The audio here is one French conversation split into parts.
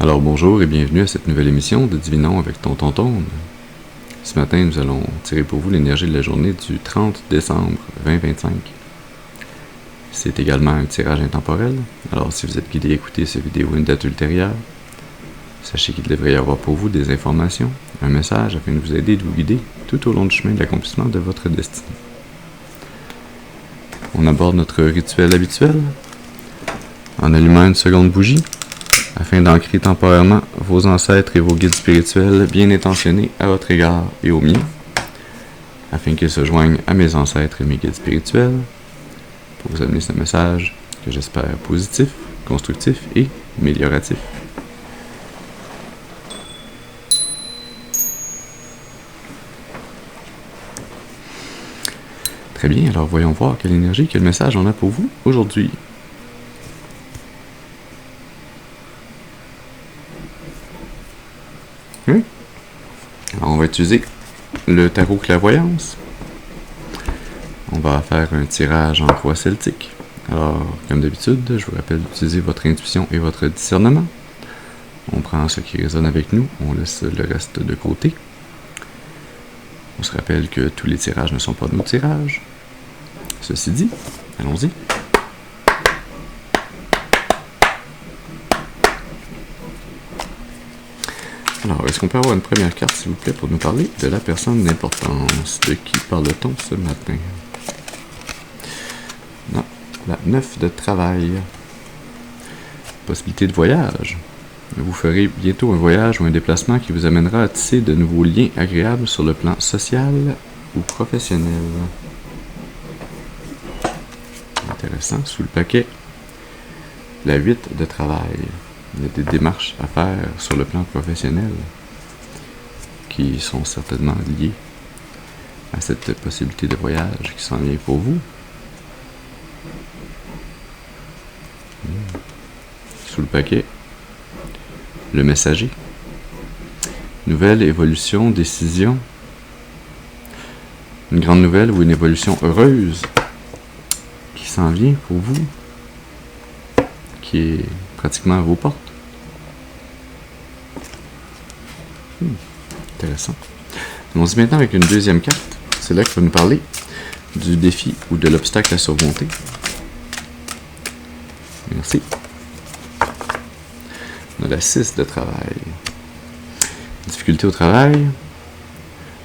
Alors bonjour et bienvenue à cette nouvelle émission de Divinons avec Tonton Tone. Ce matin, nous allons tirer pour vous l'énergie de la journée du 30 décembre 2025. C'est également un tirage intemporel, alors si vous êtes guidé à écouter cette vidéo à une date ultérieure, sachez qu'il devrait y avoir pour vous des informations, un message afin de vous aider et de vous guider tout au long du chemin de l'accomplissement de votre destinée. On aborde notre rituel habituel en allumant une seconde bougie, afin d'ancrer temporairement vos ancêtres et vos guides spirituels bien intentionnés à votre égard et au mien, afin qu'ils se joignent à mes ancêtres et mes guides spirituels, pour vous amener ce message que j'espère positif, constructif et amélioratif. Très bien, alors voyons voir quelle énergie, quel message on a pour vous aujourd'hui. Alors, on va utiliser le tarot clairvoyance. On va faire un tirage en croix celtique. Alors, comme d'habitude, je vous rappelle d'utiliser votre intuition et votre discernement. On prend ce qui résonne avec nous, on laisse le reste de côté. On se rappelle que tous les tirages ne sont pas nos tirages. Ceci dit, allons-y. Alors, est-ce qu'on peut avoir une première carte, s'il vous plaît, pour nous parler de la personne d'importance? De qui parle-t-on ce matin? Non, la 9 de travail. Possibilité de voyage. Vous ferez bientôt un voyage ou un déplacement qui vous amènera à tisser de nouveaux liens agréables sur le plan social ou professionnel. Intéressant. Sous le paquet, la 8 de travail. Il y a des démarches à faire sur le plan professionnel qui sont certainement liées à cette possibilité de voyage qui s'en vient pour vous. Sous le paquet, le messager. Nouvelle évolution, décision. Une grande nouvelle ou une évolution heureuse qui s'en vient pour vous, qui est pratiquement à vos portes. Intéressant. Allons-y maintenant avec une deuxième carte. C'est là qu'il va nous parler du défi ou de l'obstacle à surmonter. Merci. On a la 6 de travail. Difficulté au travail.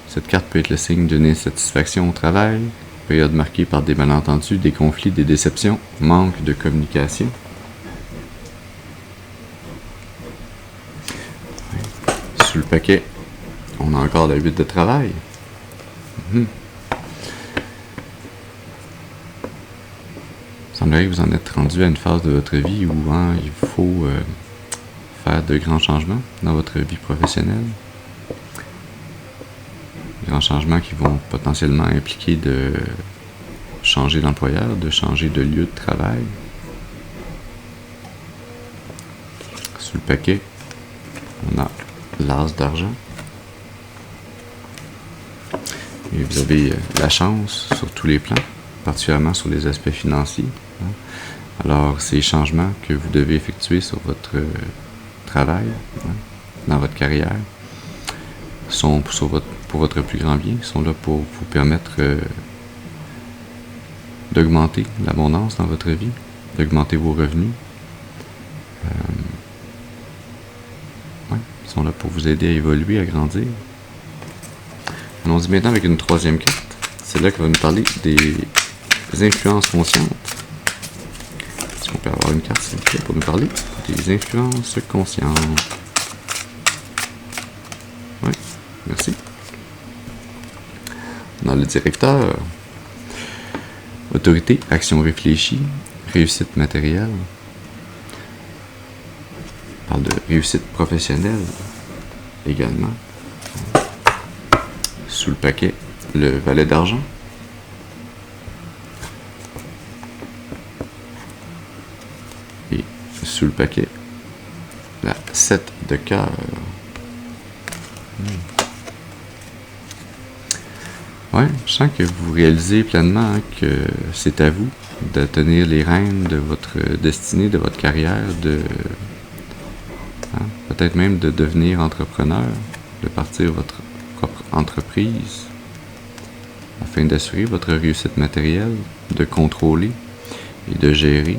Cette carte peut être le signe d'une insatisfaction au travail, période marquée par des malentendus, des conflits, des déceptions, manque de communication. Sous le paquet, on a encore la 8 de travail. Il semblerait que vous en êtes rendu à une phase de votre vie où il faut faire de grands changements dans votre vie professionnelle. Grands changements qui vont potentiellement impliquer de changer d'employeur, de changer de lieu de travail. Sous le paquet, on a l'as d'argent. Et vous avez la chance sur tous les plans, particulièrement sur les aspects financiers. Alors, ces changements que vous devez effectuer sur votre travail, dans votre carrière, sont pour votre plus grand bien, sont là pour vous permettre d'augmenter l'abondance dans votre vie, d'augmenter vos revenus. Ils sont là pour vous aider à évoluer, à grandir. Allons-y maintenant avec une troisième carte. C'est là qu'on va nous parler des influences conscientes. Est-ce qu'on peut avoir une carte, s'il vous plaît, pour nous parler des influences conscientes? Oui, merci. Dans le directeur, autorité, action réfléchie, réussite matérielle. On parle de réussite professionnelle également. Sous le paquet, le valet d'argent. Et sous le paquet, la 7 de cœur. Ouais, je sens que vous réalisez pleinement que c'est à vous de tenir les rênes de votre destinée, de votre carrière, de peut-être même de devenir entrepreneur, de partir votre propre entreprise afin d'assurer votre réussite matérielle, de contrôler et de gérer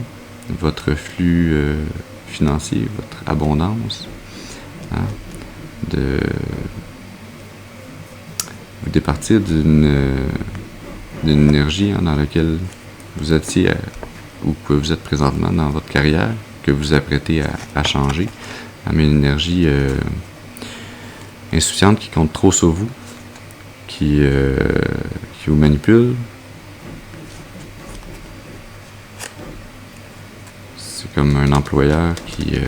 votre flux financier, votre abondance, hein, de vous départir d'une énergie dans laquelle vous étiez ou que vous êtes présentement dans votre carrière, que vous apprêtez à changer, mais une énergie insouciante qui compte trop sur vous, qui vous manipule. C'est comme un employeur qui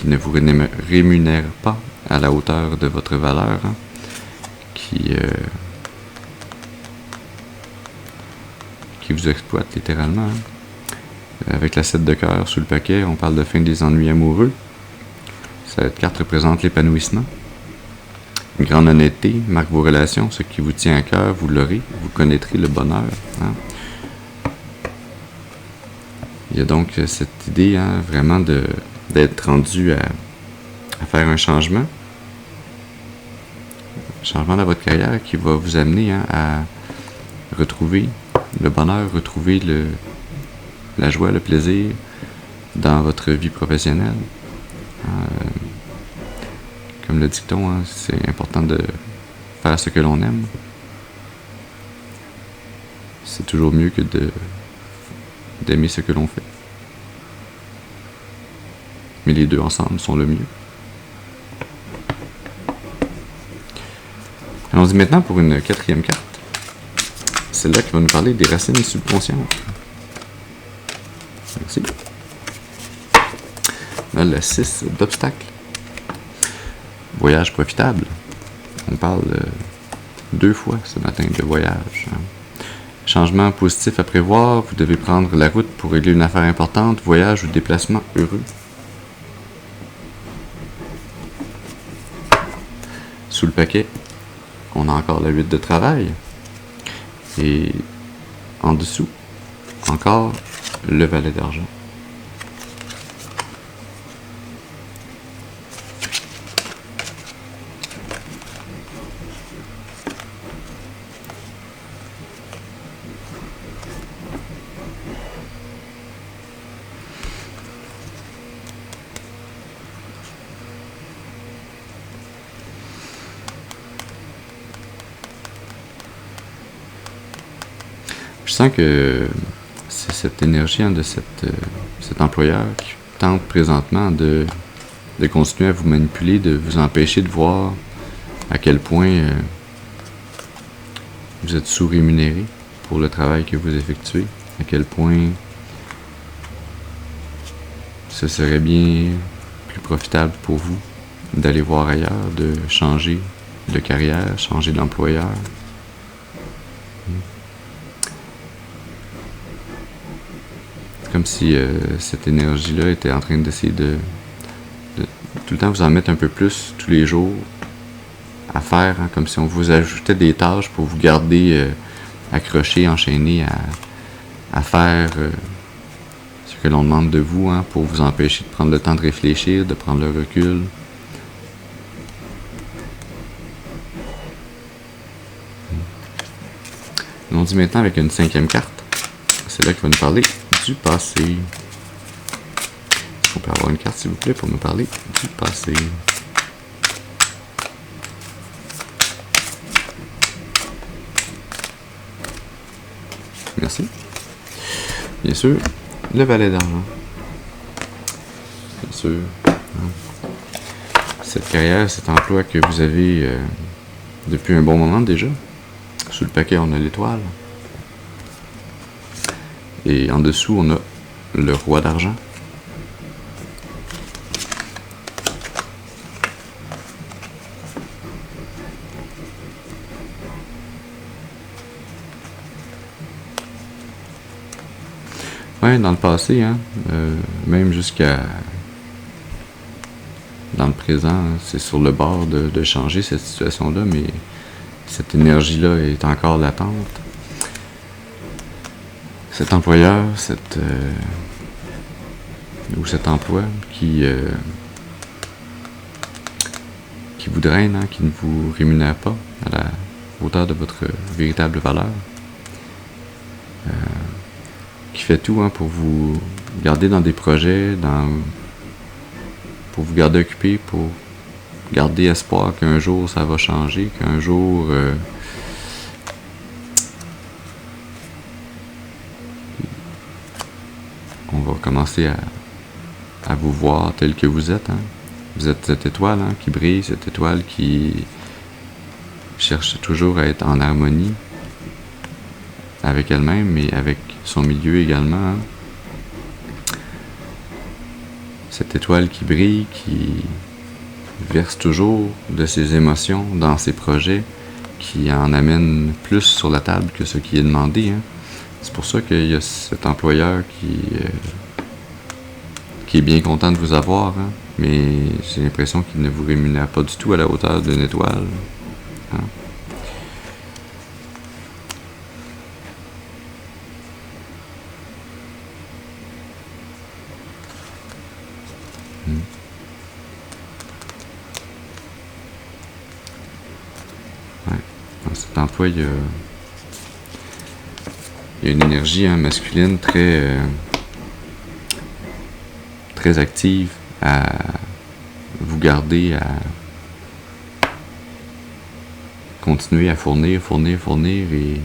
ne vous rémunère pas à la hauteur de votre valeur, hein, qui vous exploite littéralement. Hein. Avec la 7 de cœur sous le paquet, on parle de fin des ennuis amoureux. Cette carte représente l'épanouissement. Une grande honnêteté marque vos relations. Ce qui vous tient à cœur, vous l'aurez. Vous connaîtrez le bonheur. Hein. Il y a donc cette idée, hein, vraiment d'être rendu à faire un changement. Un changement dans votre carrière qui va vous amener, hein, à retrouver le bonheur, retrouver la joie, le plaisir dans votre vie professionnelle. Comme le dicton, hein, c'est important de faire ce que l'on aime. C'est toujours mieux que d'aimer ce que l'on fait. Mais les deux ensemble sont le mieux. Allons-y maintenant pour une 4e carte. Celle-là qui va nous parler des racines subconscientes. Merci. Là, le 6 d'obstacles. Voyage profitable. On parle 2 fois ce matin de voyage. Hein. Changement positif à prévoir. Vous devez prendre la route pour régler une affaire importante. Voyage ou déplacement heureux. Sous le paquet, on a encore la 8 de travail. Et en dessous, encore le valet d'argent. Je sens que c'est cette énergie, hein, de cet employeur qui tente présentement de continuer à vous manipuler, de vous empêcher de voir à quel point vous êtes sous-rémunéré pour le travail que vous effectuez, à quel point ce serait bien plus profitable pour vous d'aller voir ailleurs, de changer de carrière, changer d'employeur. Comme si cette énergie-là était en train d'essayer de tout le temps vous en mettre un peu plus tous les jours à faire, hein, comme si on vous ajoutait des tâches pour vous garder accroché, enchaîné à faire ce que l'on demande de vous, hein, pour vous empêcher de prendre le temps de réfléchir, de prendre le recul. On dit maintenant avec une 5e carte. C'est là qu'il va nous parler du passé. On peut avoir une carte, s'il vous plaît, pour nous parler du passé. Merci. Bien sûr, le valet d'argent. Bien sûr. Cette carrière, cet emploi que vous avez depuis un bon moment déjà. Sous le paquet, on a l'étoile. Et en dessous, on a le roi d'argent. Ouais, dans le passé, hein, même jusqu'à dans le présent, c'est sur le bord de changer cette situation-là, mais cette énergie-là est encore latente. Cet employeur, ou cet emploi qui qui vous draine, hein, qui ne vous rémunère pas à la hauteur de votre véritable valeur, qui fait tout, hein, pour vous garder dans des projets, pour vous garder occupé, pour garder espoir qu'un jour ça va changer, qu'un jour on va commencer à vous voir tel que vous êtes. Hein. Vous êtes cette étoile, hein, qui brille, cette étoile qui cherche toujours à être en harmonie avec elle-même, mais avec son milieu également. Hein. Cette étoile qui brille, qui verse toujours de ses émotions dans ses projets, qui en amène plus sur la table que ce qui est demandé. Hein. C'est pour ça qu'il y a cet employeur qui est bien content de vous avoir, hein, mais j'ai l'impression qu'il ne vous rémunère pas du tout à la hauteur d'une étoile. Hein. Ouais. Dans cet emploi, il y a une énergie, hein, masculine très active à vous garder, à continuer à fournir et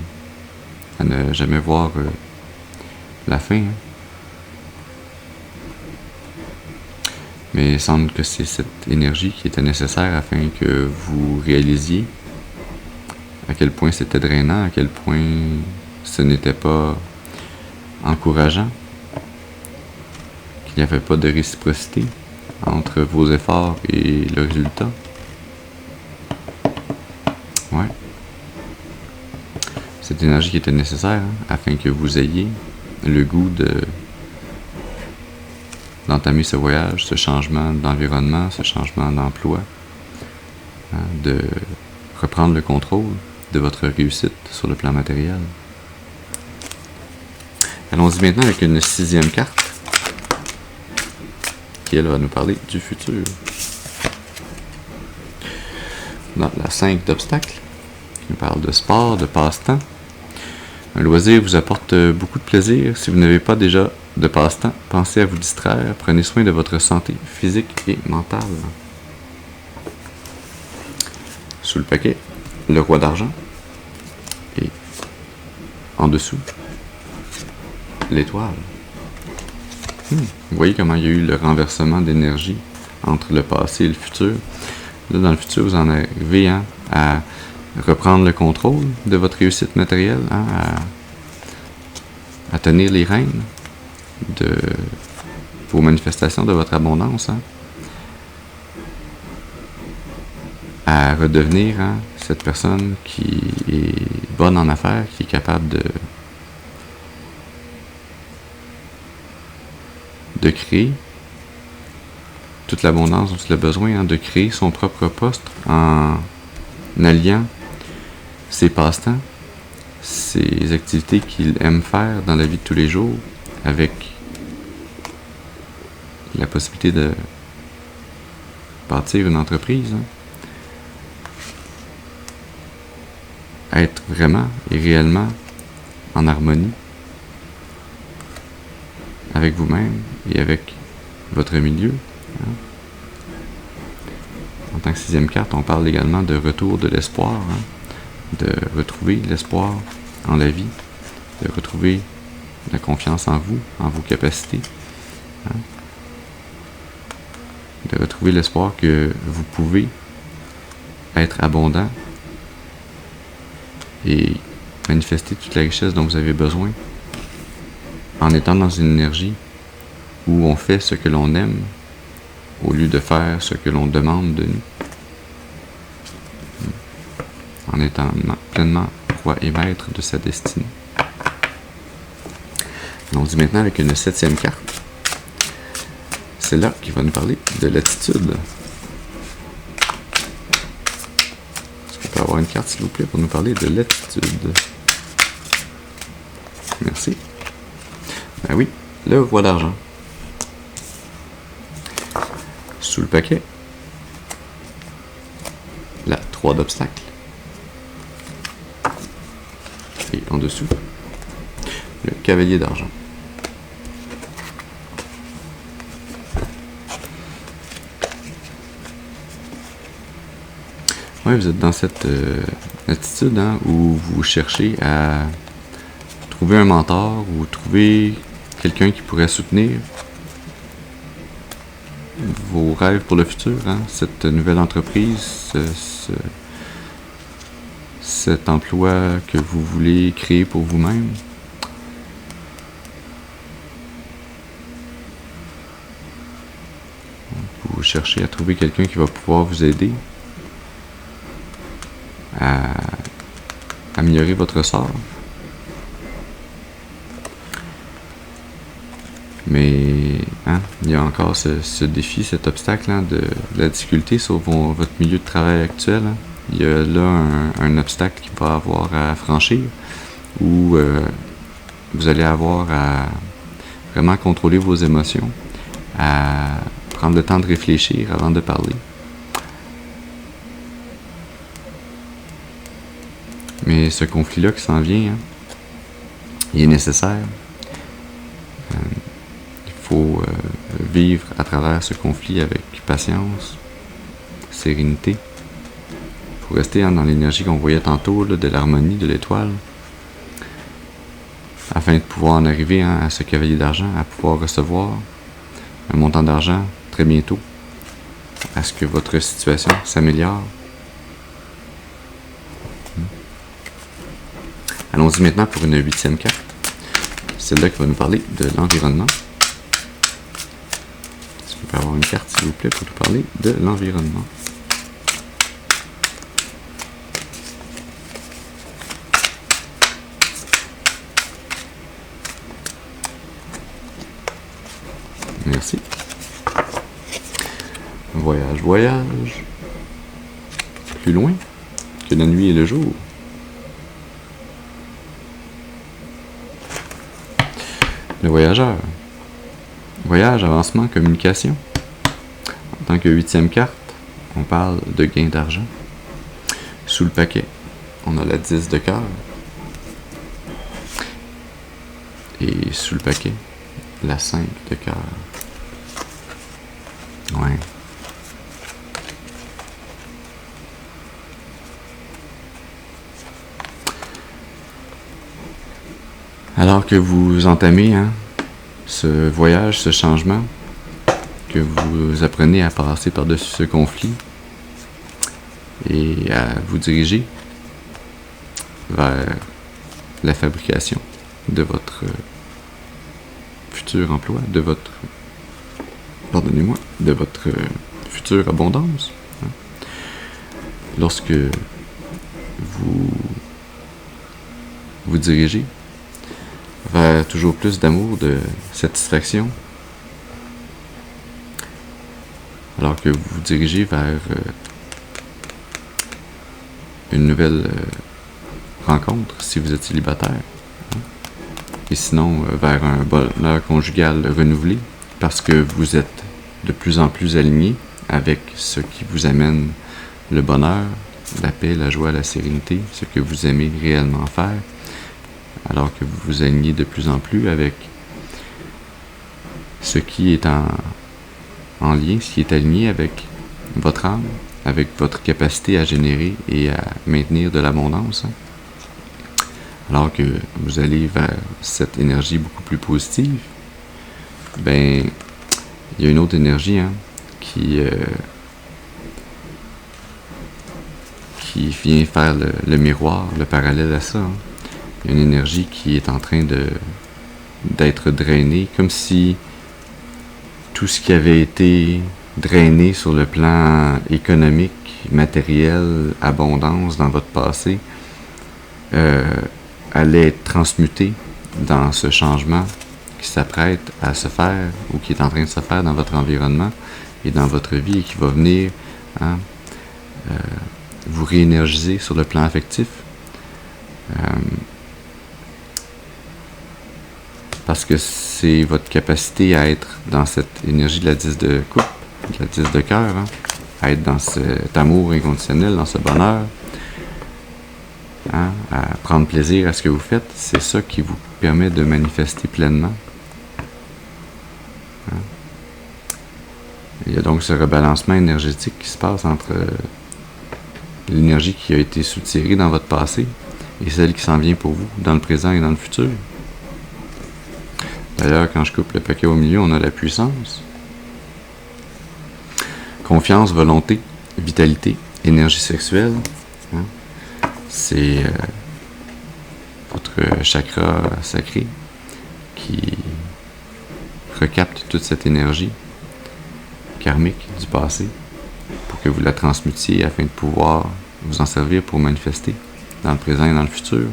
à ne jamais voir la fin. Hein. Mais il semble que c'est cette énergie qui était nécessaire afin que vous réalisiez à quel point c'était drainant, à quel point ce n'était pas encourageant, qu'il n'y avait pas de réciprocité entre vos efforts et le résultat. Ouais. Cette énergie qui était nécessaire, hein, afin que vous ayez le goût d'entamer ce voyage, ce changement d'environnement, ce changement d'emploi, hein, de reprendre le contrôle de votre réussite sur le plan matériel. Allons-y maintenant avec une 6e carte qui, elle, va nous parler du futur. Dans la 5 d'obstacles, qui nous parle de sport, de passe-temps. Un loisir vous apporte beaucoup de plaisir. Si vous n'avez pas déjà de passe-temps, pensez à vous distraire. Prenez soin de votre santé physique et mentale. Sous le paquet, le roi d'argent. Et en dessous, l'étoile. Vous voyez comment il y a eu le renversement d'énergie entre le passé et le futur. Là, dans le futur, vous en arrivez, hein, à reprendre le contrôle de votre réussite matérielle, hein, à tenir les rênes de vos manifestations, de votre abondance, hein, à redevenir, hein, cette personne qui est bonne en affaires, qui est capable de créer toute l'abondance dont il a besoin, hein, de créer son propre poste en alliant ses passe-temps, ses activités qu'il aime faire dans la vie de tous les jours, avec la possibilité de bâtir une entreprise, hein. Être vraiment et réellement en harmonie avec vous-même et avec votre milieu. Hein. En tant que 6e carte, on parle également de retour de l'espoir, hein, de retrouver l'espoir en la vie, de retrouver la confiance en vous, en vos capacités, hein, de retrouver l'espoir que vous pouvez être abondant et manifester toute la richesse dont vous avez besoin en étant dans une énergie où on fait ce que l'on aime au lieu de faire ce que l'on demande de nous. En étant pleinement roi et maître de sa destinée. On dit maintenant avec une 7e carte. C'est là qui va nous parler de l'attitude. Est-ce qu'on peut avoir une carte, s'il vous plaît, pour nous parler de l'attitude? Merci. Ben oui, le roi d'argent. Sous le paquet, 3 d'obstacles. Et en dessous, le cavalier d'argent. Oui, vous êtes dans cette attitude où vous cherchez à trouver un mentor ou trouver quelqu'un qui pourrait soutenir vos rêves pour le futur, cette nouvelle entreprise, cet emploi que vous voulez créer pour vous-même. Vous cherchez à trouver quelqu'un qui va pouvoir vous aider à améliorer votre sort. Mais il y a encore ce défi, cet obstacle de la difficulté sur votre milieu de travail actuel. Il y a là un obstacle qu'il va avoir à franchir où vous allez avoir à vraiment contrôler vos émotions, à prendre le temps de réfléchir avant de parler. Mais ce conflit-là qui s'en vient, il est nécessaire. Il faut vivre à travers ce conflit avec patience, sérénité. Il faut rester dans l'énergie qu'on voyait tantôt, de l'harmonie, de l'étoile, afin de pouvoir en arriver à ce cavalier d'argent, à pouvoir recevoir un montant d'argent très bientôt, à ce que votre situation s'améliore. Allons-y maintenant pour une 8e carte. Celle-là qui va nous parler de l'environnement. Est-ce qu'on peut avoir une carte, s'il vous plaît, pour nous parler de l'environnement? Merci. Voyage, voyage. Plus loin que la nuit et le jour. Le voyageur. Voyage, avancement, communication. En tant que 8e carte, on parle de gain d'argent. Sous le paquet, on a la 10 de cœur. Et sous le paquet, la 5 de cœur. Ouais. Alors que vous entamez ce voyage, ce changement, que vous apprenez à passer par-dessus ce conflit et à vous diriger vers la fabrication de votre futur emploi, de votre future abondance. Lorsque vous vous dirigez vers toujours plus d'amour, de satisfaction, alors que vous vous dirigez vers une nouvelle rencontre si vous êtes célibataire, et sinon vers un bonheur conjugal renouvelé parce que vous êtes de plus en plus aligné avec ce qui vous amène le bonheur, la paix, la joie, la sérénité, ce que vous aimez réellement faire, alors que vous vous alignez de plus en plus avec ce qui est en lien, ce qui est aligné avec votre âme, avec votre capacité à générer et à maintenir de l'abondance. Alors que vous allez vers cette énergie beaucoup plus positive, il y a une autre énergie qui vient faire le miroir, le parallèle à ça. Il y a une énergie qui est en train d'être drainée, comme si tout ce qui avait été drainé sur le plan économique, matériel, abondance dans votre passé, allait être transmuté dans ce changement qui s'apprête à se faire ou qui est en train de se faire dans votre environnement et dans votre vie et qui va venir vous réénergiser sur le plan affectif. Parce que c'est votre capacité à être dans cette énergie de la 10 de coupe, de la 10 de cœur, à être dans cet amour inconditionnel, dans ce bonheur, hein, à prendre plaisir à ce que vous faites, c'est ça qui vous permet de manifester pleinement. Hein. Il y a donc ce rebalancement énergétique qui se passe entre l'énergie qui a été soutirée dans votre passé et celle qui s'en vient pour vous dans le présent et dans le futur. D'ailleurs, quand je coupe le paquet au milieu, on a la puissance. Confiance, volonté, vitalité, énergie sexuelle. Hein? C'est votre chakra sacré qui recapte toute cette énergie karmique du passé pour que vous la transmutiez afin de pouvoir vous en servir pour manifester dans le présent et dans le futur.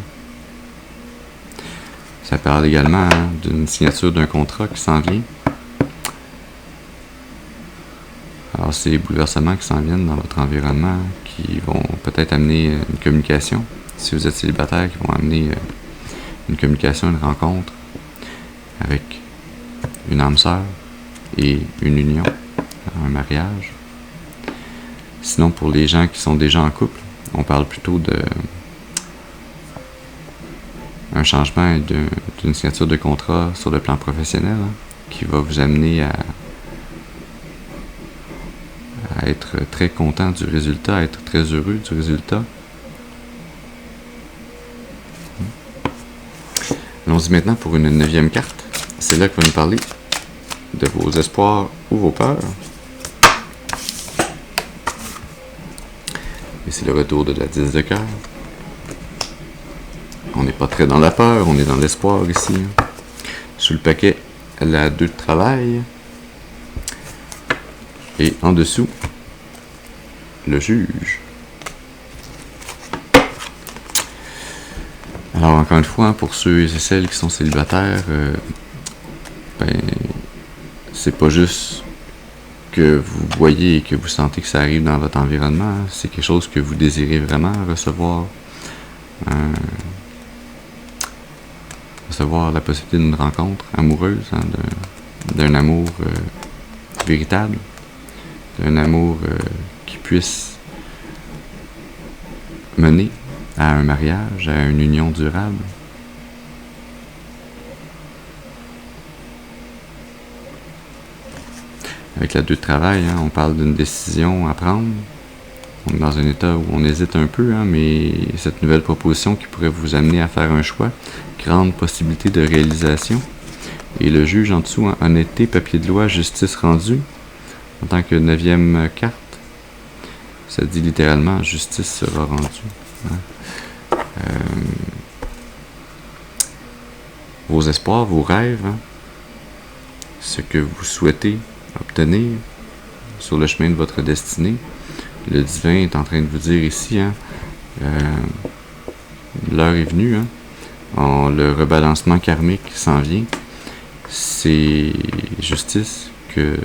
Ça parle également d'une signature d'un contrat qui s'en vient. Alors, c'est les bouleversements qui s'en viennent dans votre environnement qui vont peut-être amener une communication. Si vous êtes célibataire, qui vont amener une communication, une rencontre avec une âme sœur et une union, un mariage. Sinon, pour les gens qui sont déjà en couple, on parle plutôt d'un changement et d'une signature de contrat sur le plan professionnel, hein, qui va vous amener à être très content du résultat, à être très heureux du résultat. Allons-y maintenant pour une 9e carte. C'est là que va nous parler de vos espoirs ou vos peurs. Et c'est le retour de la 10 de cœur. On n'est pas très dans la peur, on est dans l'espoir ici. Sous le paquet, la 2 de travail. Et en dessous, le juge. Alors encore une fois, pour ceux et celles qui sont célibataires, c'est pas juste que vous voyez et que vous sentez que ça arrive dans votre environnement, hein. C'est quelque chose que vous désirez vraiment recevoir. Recevoir la possibilité d'une rencontre amoureuse, hein, d'un amour véritable, d'un amour qui puisse mener à un mariage, à une union durable. Avec la 2 de travail, hein, on parle d'une décision à prendre. On est dans un état où on hésite un peu, hein, mais cette nouvelle proposition qui pourrait vous amener à faire un choix, grande possibilité de réalisation. Et le juge en dessous, hein, honnêteté, papier de loi, justice rendue. En tant que 9e carte, ça dit littéralement justice sera rendue. Hein. Vos espoirs, vos rêves, hein, ce que vous souhaitez obtenir sur le chemin de votre destinée. Le divin est en train de vous dire ici, hein, l'heure est venue, hein, le rebalancement karmique s'en vient. C'est justice que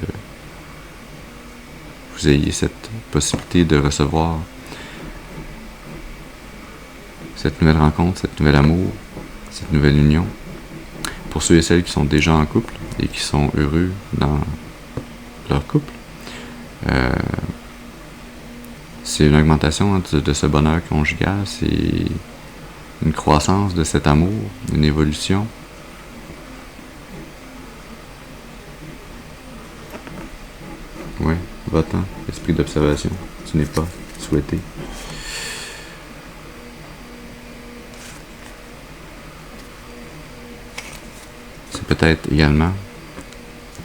vous ayez cette possibilité de recevoir cette nouvelle rencontre, cette nouvelle amour, cette nouvelle union. Pour ceux et celles qui sont déjà en couple et qui sont heureux dans leur couple, c'est une augmentation, hein, de ce bonheur conjugal, c'est une croissance de cet amour, une évolution. Ouais, va-t'en, esprit d'observation, tu n'es pas souhaité. C'est peut-être également,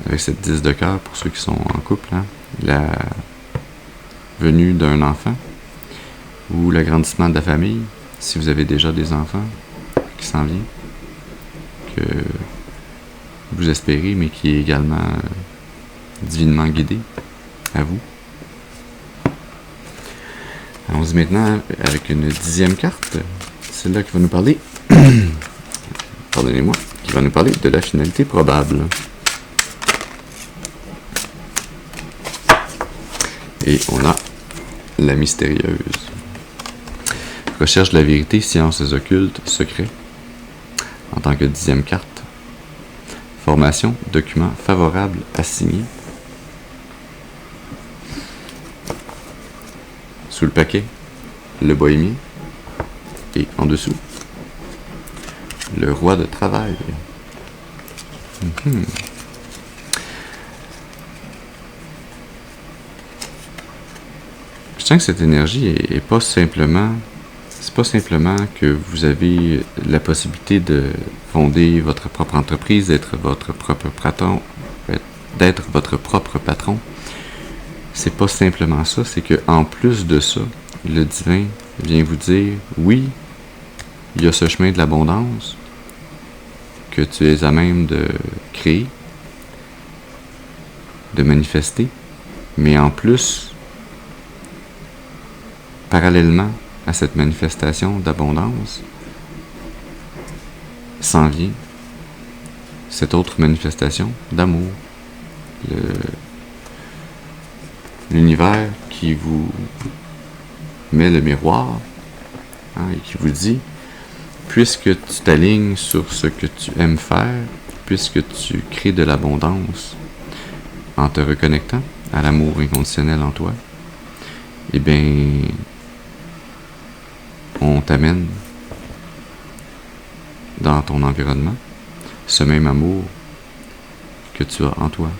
avec cette 10 de cœur, pour ceux qui sont en couple, hein, la venue d'un enfant ou l'agrandissement de la famille, si vous avez déjà des enfants qui s'en viennent, que vous espérez, mais qui est également divinement guidé à vous. Allons-y maintenant avec une 10e carte, celle-là qui va nous parler, pardonnez-moi, qui va nous parler de la finalité probable. Et on a la mystérieuse. Recherche de la vérité, sciences occultes, secrets. En tant que 10e carte. Formation, document favorable à signer. sous le paquet, le bohémien. Et en dessous, le roi de travail. Je sens que cette énergie est pas simplement... C'est pas simplement que vous avez la possibilité de fonder votre propre entreprise, d'être votre propre patron. C'est pas simplement ça, c'est que en plus de ça, le divin vient vous dire, oui, il y a ce chemin de l'abondance que tu es à même de créer, de manifester, mais en plus, parallèlement à cette manifestation d'abondance, s'en vient cette autre manifestation d'amour. L'univers qui vous met le miroir, et qui vous dit, puisque tu t'alignes sur ce que tu aimes faire, puisque tu crées de l'abondance en te reconnectant à l'amour inconditionnel en toi, eh bien, on t'amène dans ton environnement ce même amour que tu as en toi.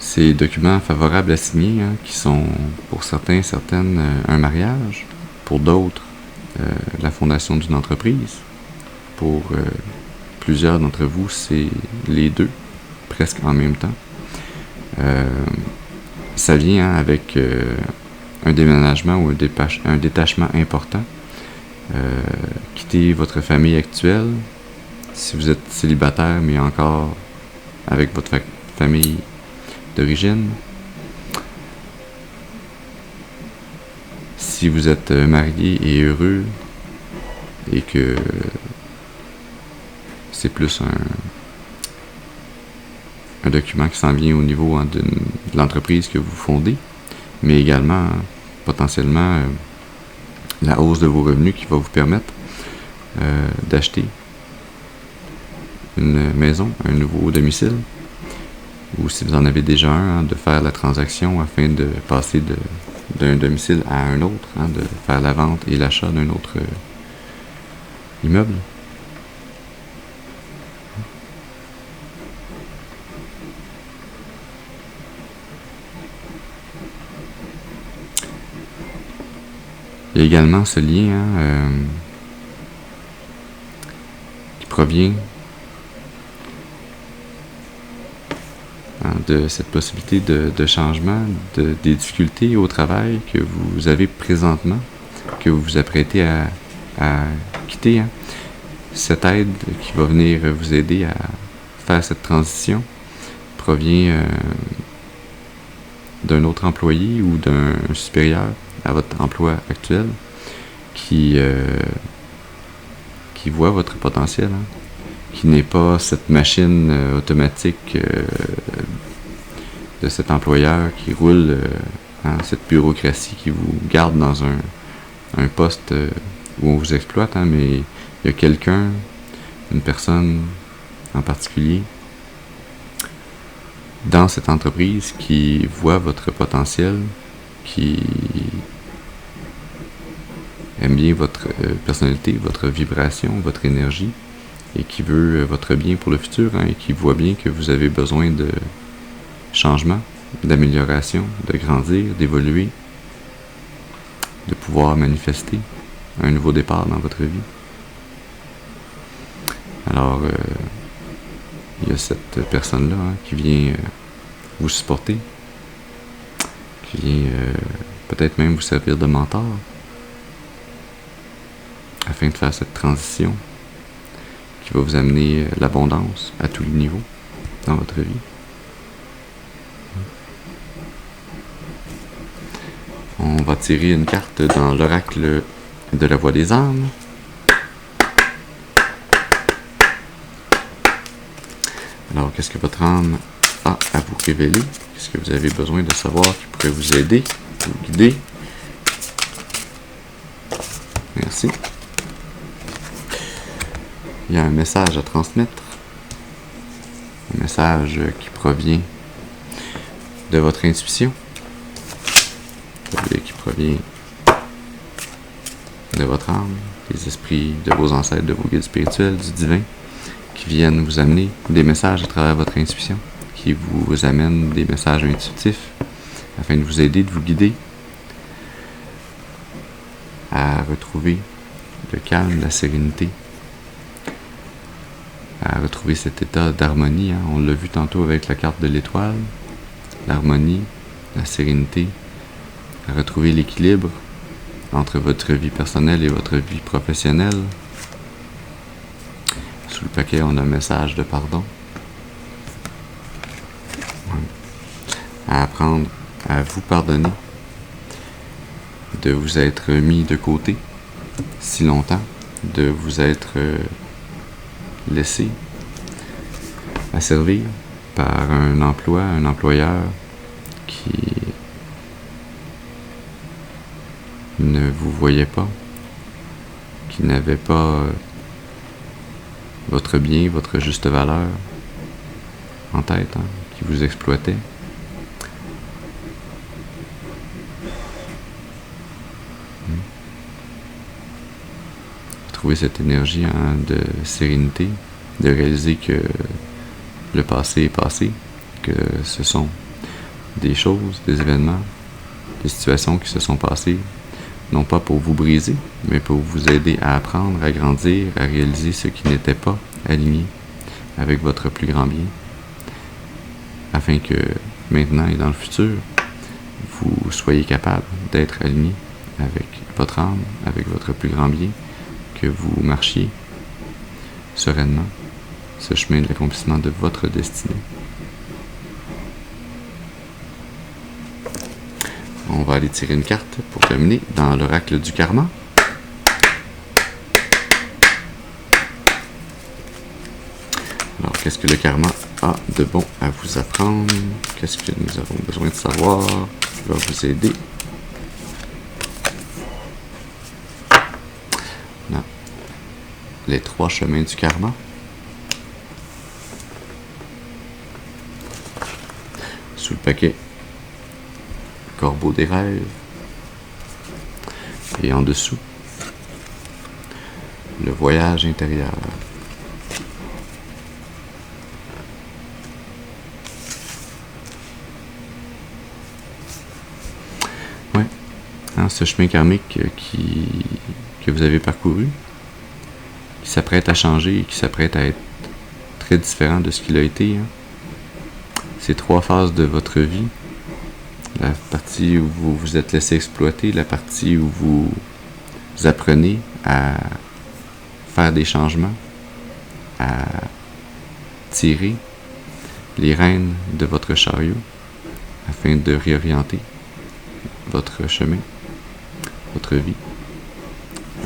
Ces documents favorables à signer, qui sont pour certaines un mariage, pour d'autres la fondation d'une entreprise, pour plusieurs d'entre vous c'est les deux, presque en même temps. Ça vient avec un déménagement ou un détachement important. Quitter votre famille actuelle, si vous êtes célibataire mais encore avec votre famille d'origine. Si vous êtes marié et heureux et que c'est plus un document qui s'en vient au niveau de l'entreprise que vous fondez, mais également potentiellement la hausse de vos revenus qui va vous permettre d'acheter une maison, un nouveau domicile, ou si vous en avez déjà un, de faire la transaction afin de passer d'un domicile à un autre, de faire la vente et l'achat d'un autre immeuble. Il y a également ce lien qui provient de cette possibilité de changement, des difficultés au travail que vous avez présentement, que vous vous apprêtez à quitter. Cette aide qui va venir vous aider à faire cette transition provient d'un autre employé ou d'un supérieur à votre emploi actuel qui voit votre potentiel, qui n'est pas cette machine automatique de cet employeur qui roule, cette bureaucratie qui vous garde dans un poste où on vous exploite, mais il y a quelqu'un, une personne en particulier dans cette entreprise qui voit votre potentiel, qui aime bien votre personnalité, votre vibration, votre énergie, et qui veut votre bien pour le futur, et qui voit bien que vous avez besoin de changement, d'amélioration, de grandir, d'évoluer, de pouvoir manifester un nouveau départ dans votre vie. Alors, il y a cette personne-là qui vient vous supporter, qui vient peut-être même vous servir de mentor afin de faire cette transition qui va vous amener l'abondance à tous les niveaux dans votre vie. On va tirer une carte dans l'oracle de la voix des âmes. Alors, qu'est-ce que votre âme a à vous révéler? Qu'est-ce que vous avez besoin de savoir qui pourrait vous aider, vous guider? Merci. il y a un message à transmettre. Un message qui provient de votre intuition. Qui provient de votre âme, des esprits de vos ancêtres, de vos guides spirituels, du divin, qui viennent vous amener des messages à travers votre intuition, qui vous amènent des messages intuitifs, afin de vous aider, de vous guider à retrouver le calme, la sérénité, à retrouver cet état d'harmonie. On l'a vu tantôt avec la carte de l'étoile, l'harmonie, la sérénité, à retrouver l'équilibre entre votre vie personnelle et votre vie professionnelle. Sous le paquet, on a un message de pardon. À apprendre à vous pardonner de vous être mis de côté si longtemps, de vous être laissé asservir par un emploi, un employeur qui ne vous voyait pas, qui n'avait pas votre bien, votre juste valeur en tête, qui vous exploitait. Trouver cette énergie de sérénité, de réaliser que le passé est passé, que ce sont des choses, des événements, des situations qui se sont passées, non pas pour vous briser, mais pour vous aider à apprendre, à grandir, à réaliser ce qui n'était pas aligné avec votre plus grand bien, afin que maintenant et dans le futur, vous soyez capable d'être aligné avec votre âme, avec votre plus grand bien, que vous marchiez sereinement ce chemin de l'accomplissement de votre destinée. On va aller tirer une carte pour terminer dans l'oracle du karma. Alors, qu'est-ce que le karma a de bon à vous apprendre? Qu'est-ce que nous avons besoin de savoir qui va vous aider? Non. Les 3 chemins du karma. Sous le paquet, corbeau des rêves. Et en dessous, le voyage intérieur. Ouais, ce chemin karmique que vous avez parcouru, qui s'apprête à changer et qui s'apprête à être très différent de ce qu'il a été. Ces 3 phases de votre vie, la partie où vous vous êtes laissé exploiter, la partie où vous apprenez à faire des changements, à tirer les rênes de votre chariot afin de réorienter votre chemin, votre vie.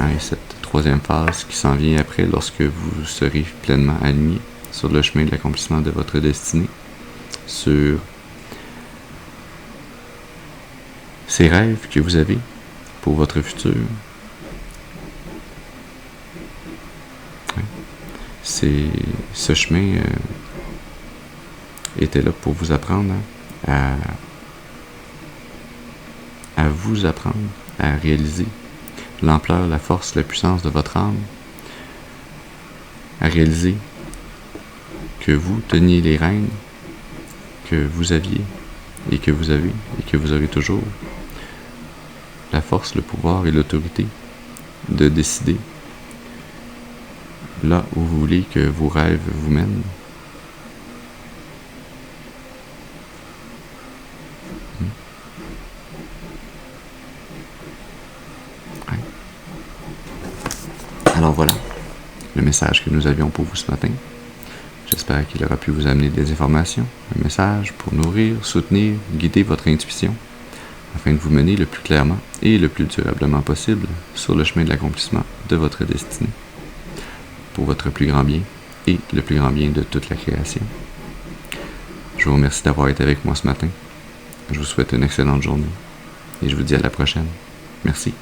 Et cette 3e phase qui s'en vient après lorsque vous serez pleinement aligné sur le chemin de l'accomplissement de votre destinée, sur ces rêves que vous avez pour votre futur. Ce chemin était là pour vous apprendre à vous apprendre à réaliser l'ampleur, la force, la puissance de votre âme, à réaliser que vous teniez les rênes que vous aviez et que vous avez et que vous aurez toujours, la force, le pouvoir et l'autorité de décider là où vous voulez que vos rêves vous mènent. Ouais. Alors voilà le message que nous avions pour vous ce matin. J'espère qu'il aura pu vous amener des informations, un message pour nourrir, soutenir, guider votre intuition, afin de vous mener le plus clairement et le plus durablement possible sur le chemin de l'accomplissement de votre destinée, pour votre plus grand bien et le plus grand bien de toute la création. Je vous remercie d'avoir été avec moi ce matin. Je vous souhaite une excellente journée et je vous dis à la prochaine. Merci.